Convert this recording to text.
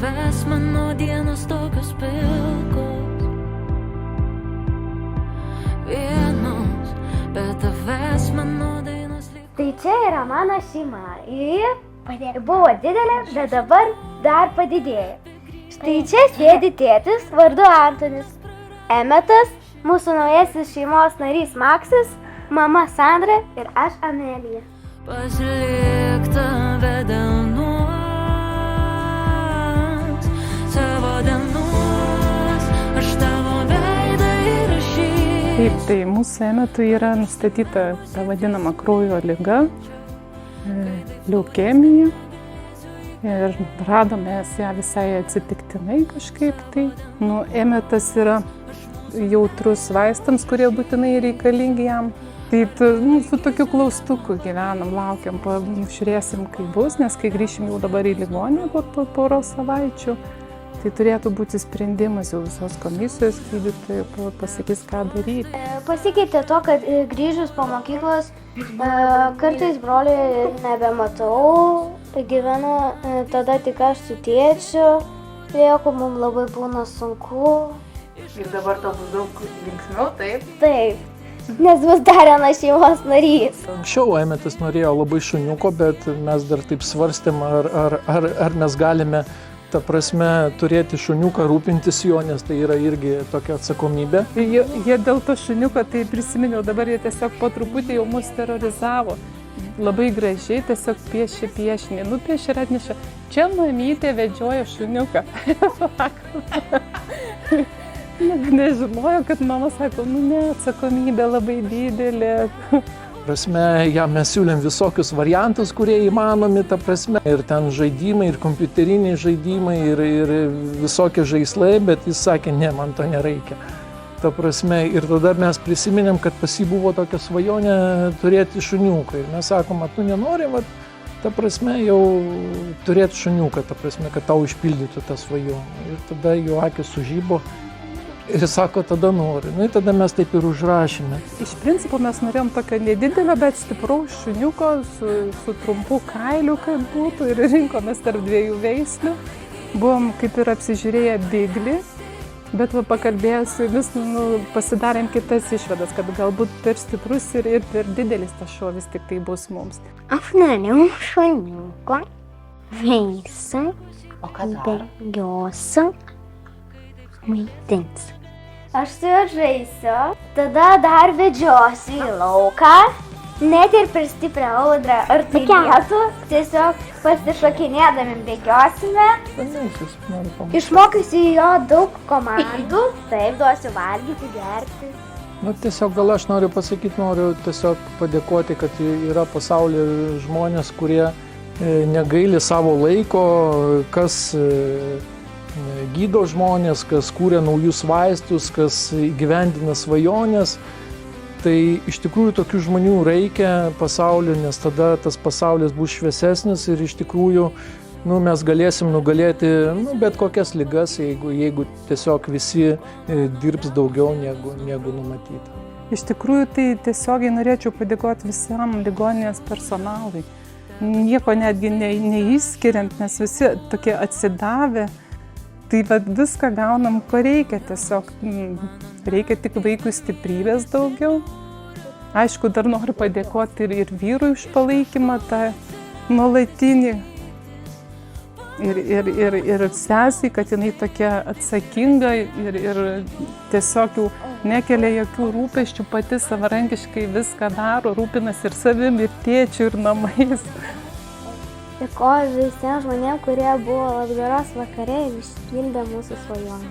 tavęs mano dienos tokios pilkos, vienos, be tavęs mano dainos liko. Tai čia yra mano šeima. Ji buvo didelė, bet dabar dar padidėjo. Štai čia sėdi tėtis vardu Antonis, Emetas, mūsų naujasis šeimos narys Maksas, mama Sandra ir aš Amelija. Pasilik tave dienos, savo dienos, aš tavo veidą įrašysiu. Taip, tai mūsų Emetui yra nustatyta ta vadinama kraujo liga, leukemija. Ir radome ją visai atsitiktinai kažkaip tai. Emetas yra jautrus vaistams, kurie būtinai reikalingi jam. Tai su tokiu klaustuku gyvenam, laukiam, žiūrėsim, kaip bus, nes kai grįšim jau dabar į ligoninę po poros savaičių, tai turėtų būti sprendimas jau visos komisijos gydytojų pasakys, ką daryti. Pasikeitė to, kad grįžus po mokyklos kartais broliai nebematau, gyvenu tada tik aš su tėčiu, lieku, mums labai būna sunku. Ir dabar to bus daug linksmiau, taip? Taip, nes bus dar vienas šeimos narys. Anksčiau Emetas norėjo labai šuniuko, bet mes dar taip svarstėm, ar mes galime, ta prasme, turėti šuniuką, rūpintis jo, nes tai yra irgi tokia atsakomybė. Jie dėl to šuniuko, tai prisiminiau, dabar jie tiesiog po truputį jau mus terorizavo. Labai gražiai tiesiog piešė piešinį. Nupiešė ir atnešė. Čia mamytė vedžioja šuniuką. Nežinojo, kad mama sako, ne, atsakomybė labai didelė. Prasme, jam mes siūlėm visokius variantus, kurie įmanomi, ta prasme. Ir ten žaidimai, ir kompiuteriniai žaidimai, ir visokie žaislai, bet jis sakė, ne, man to nereikia. Ta prasme, ir tada mes prisiminėm, kad pas jį buvo tokia svajonė turėti šuniuką. Ir mes sakom, tu nenori, ta prasme, jau turėti šuniuką, ta prasme, kad tau išpildytų tą svajonę. Ir tada jo akis sužybo. Ir sako, tada nori. Ir tada mes taip ir užrašėme. Iš principo mes norėjom tokio nedidelio, bet stipraus šuniuko su trumpu kailiu, kad būtų, ir rinkomės tarp dviejų veislių. Buvom kaip ir apsižiūrėję biglį, bet pakalbėję su jumis pasidarėm kitas išvadas, kad galbūt per stiprus ir per didelis tas šuo vis tik tai bus mums. Aš norėjau šuniuko, veisiu, bėgiosiu, maitins. Aš su juo žaisiu, tada dar vedžiosiu į lauką, net ir per stiprią audrą ar tai lietų, tiesiog pasišokinėdami bėgiosime. Išmokysiu jo daug komandų, taip, duosiu valgyti, gerti. Tiesiog gal aš noriu pasakyti, noriu tiesiog padėkoti, kad yra pasaulyje žmonės, kurie negaili savo laiko, kas gydo žmonės, kas kūrė naujus vaistus, kas įgyvendina svajonės. Tai iš tikrųjų tokių žmonių reikia pasaulyje, nes tada tas pasaulis bus šviesesnis ir iš tikrųjų mes galėsim nugalėti bet kokias ligas, jeigu tiesiog visi dirbs daugiau negu numatyta. Iš tikrųjų, tai tiesiogiai norėčiau padėkoti visam ligoninės personalui. Nieko netgi neįskiriant, nes visi tokie atsidavę. Tai viską gaunam, ko reikia, tiesiog reikia tik vaikui stiprybės daugiau. Aišku, dar noriu padėkoti ir vyrui už palaikymą, tą nuolatinį. Ir sesiai, kad jinai tokia atsakinga ir tiesiog jau nekelia jokių rūpesčių, pati savarankiškai viską daro, rūpinasi ir savim, ir tėčiu, ir namais. Dėkoju visiems žmonėms, kurie buvo Labdaros vakare ir išpildė mūsų svajonę.